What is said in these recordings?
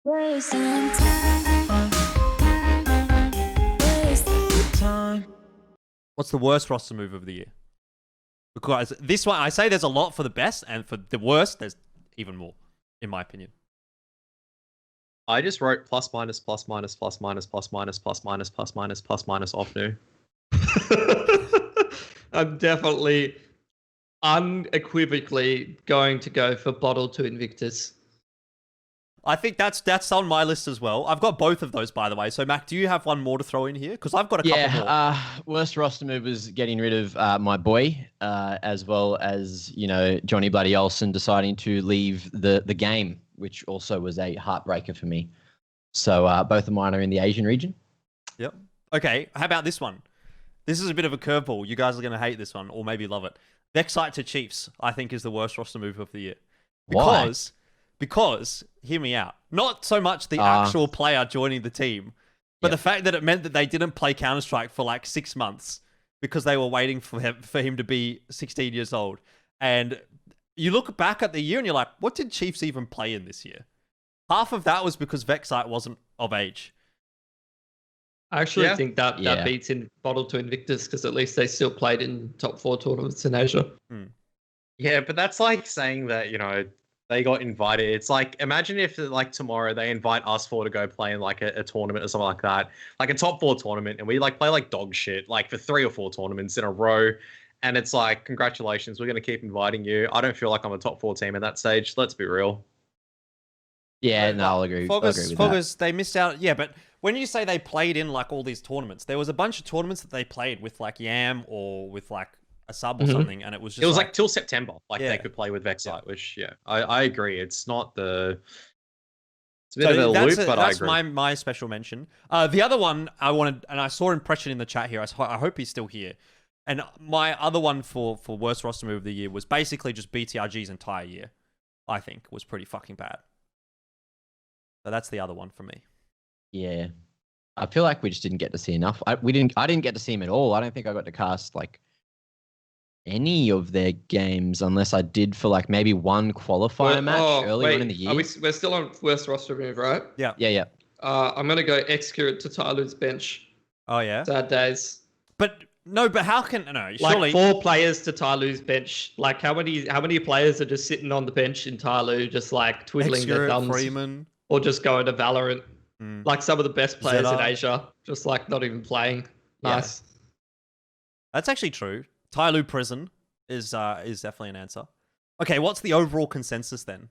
Wasting time. Wasting time. What's the worst roster move of the year? Because this one, I say there's a lot for the best, and for the worst, there's even more, in my opinion. I just wrote plus minus plus minus plus minus plus minus plus minus plus minus plus minus off new. I'm definitely unequivocally going to go for Bottle to Invictus. I think that's on my list as well. I've got both of those, by the way. So, Mac, do you have one more to throw in here? Because I've got a couple more. Worst roster move was getting rid of my boy, as well as, Johnny Bloody Olsen deciding to leave the game, which also was a heartbreaker for me. So both of mine are in the Asian region. Yep. Okay, how about this one? This is a bit of a curveball. You guys are going to hate this one, or maybe love it. Vexite to Chiefs, I think, is the worst roster move of the year. Because, hear me out, not so much the actual player joining the team, but the fact that it meant that they didn't play Counter-Strike for like 6 months because they were waiting for him to be 16 years old. And you look back at the year and you're like, what did Chiefs even play in this year? Half of that was because Vexite wasn't of age. I actually think that beats in Bottle to Invictus because at least they still played in top 4 tournaments in Asia. Yeah, but that's like saying that, they got invited. It's like, imagine if like tomorrow they invite us four to go play in like a tournament or something like that, like a top 4 tournament, and we like play like dog shit, like for 3 or 4 tournaments in a row. And it's like, congratulations, we're going to keep inviting you. I don't feel like I'm a top 4 team at that stage. Let's be real. Yeah, no, I'll agree. Foggers, they missed out. Yeah, but when you say they played in like all these tournaments, there was a bunch of tournaments that they played with like Yam or with like a sub or something, and it was just it was like till September, they could play with Vexite, which I agree. It's not the it's a bit of a loop, but I agree. That's my special mention. The other one I wanted, and I saw Impression in the chat here. I hope he's still here. And my other one for worst roster move of the year was basically just BTRG's entire year. I think was pretty fucking bad. So that's the other one for me. Yeah, I feel like we just didn't get to see enough. I didn't get to see him at all. I don't think I got to cast like any of their games unless I did for like maybe one qualifier match early on in the year. We're still on worst roster move, right? Yeah. I'm gonna go execute to Tyloo's bench. Oh yeah. Sad days. But how can like surely 4 players to Tyloo's bench? Like how many players are just sitting on the bench in Tyloo, just like twiddling their thumbs, Freeman, or just going to Valorant? Like some of the best players in Asia, just like not even playing. Nice. Yeah. That's actually true. Tyloo Prison is definitely an answer. Okay, what's the overall consensus then?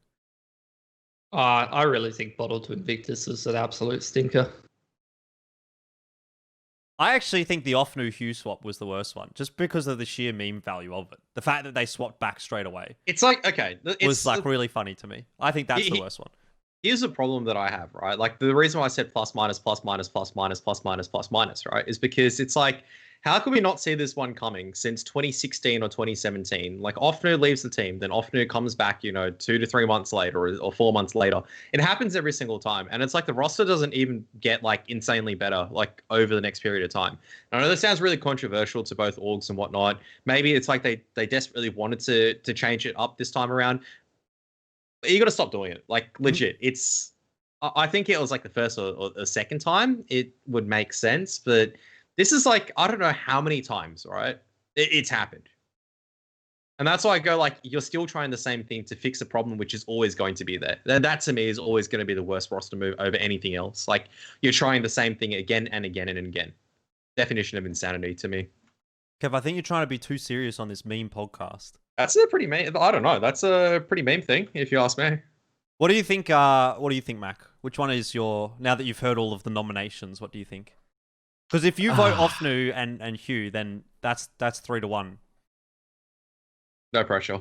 I really think Bottle to Invictus is an absolute stinker. I actually think the Offnu Hugh swap was the worst one, just because of the sheer meme value of it. The fact that they swapped back straight away. It's like, okay. Was like really funny to me. I think that's the worst one. Here's a problem that I have, right? Like the reason why I said plus minus plus minus plus minus plus minus plus minus, right, is because it's like, how could we not see this one coming since 2016 or 2017? Like Offnu leaves the team, then Offnu comes back, 2 to 3 months later or 4 months later. It happens every single time. And it's like the roster doesn't even get like insanely better like over the next period of time. I know this sounds really controversial to both orgs and whatnot. Maybe it's like they desperately wanted to change it up this time around. But you got to stop doing it. Like legit, I think it was like the first or the second time it would make sense, but this is like, I don't know how many times, right? It's happened. And that's why I go like, you're still trying the same thing to fix a problem, which is always going to be there. That to me is always going to be the worst roster move over anything else. Like you're trying the same thing again and again and again. Definition of insanity to me. Kev, I think you're trying to be too serious on this meme podcast. That's a pretty meme. I don't know. That's a pretty meme thing, if you ask me. What do you think, Mac? Which one is now that you've heard all of the nominations, what do you think? Because if you vote Offnu and Hugh, then that's 3-1. No pressure.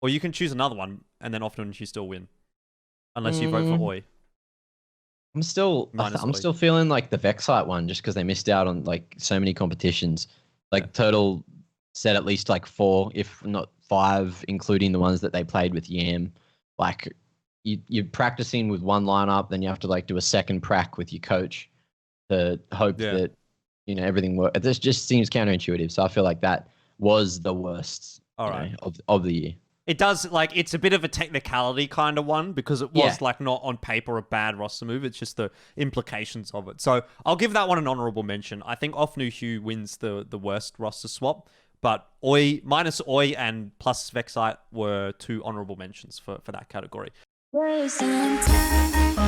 Or you can choose another one, and then Offnu and Hugh still win. Unless you vote for Oi. I'm still feeling like the Vexite one, just because they missed out on like so many competitions. Like Turtle said at least like 4, if not 5, including the ones that they played with Yam. Like you're practicing with one lineup, then you have to like do a second prac with your coach to hope that everything works. This just seems counterintuitive. So I feel like that was the worst of the year. It does, like, it's a bit of a technicality kind of one because it was, like, not on paper a bad roster move. It's just the implications of it. So I'll give that one an honorable mention. I think Ofnu Hugh wins the worst roster swap, but minus Oi and plus Vexite were 2 honorable mentions for that category. Sometimes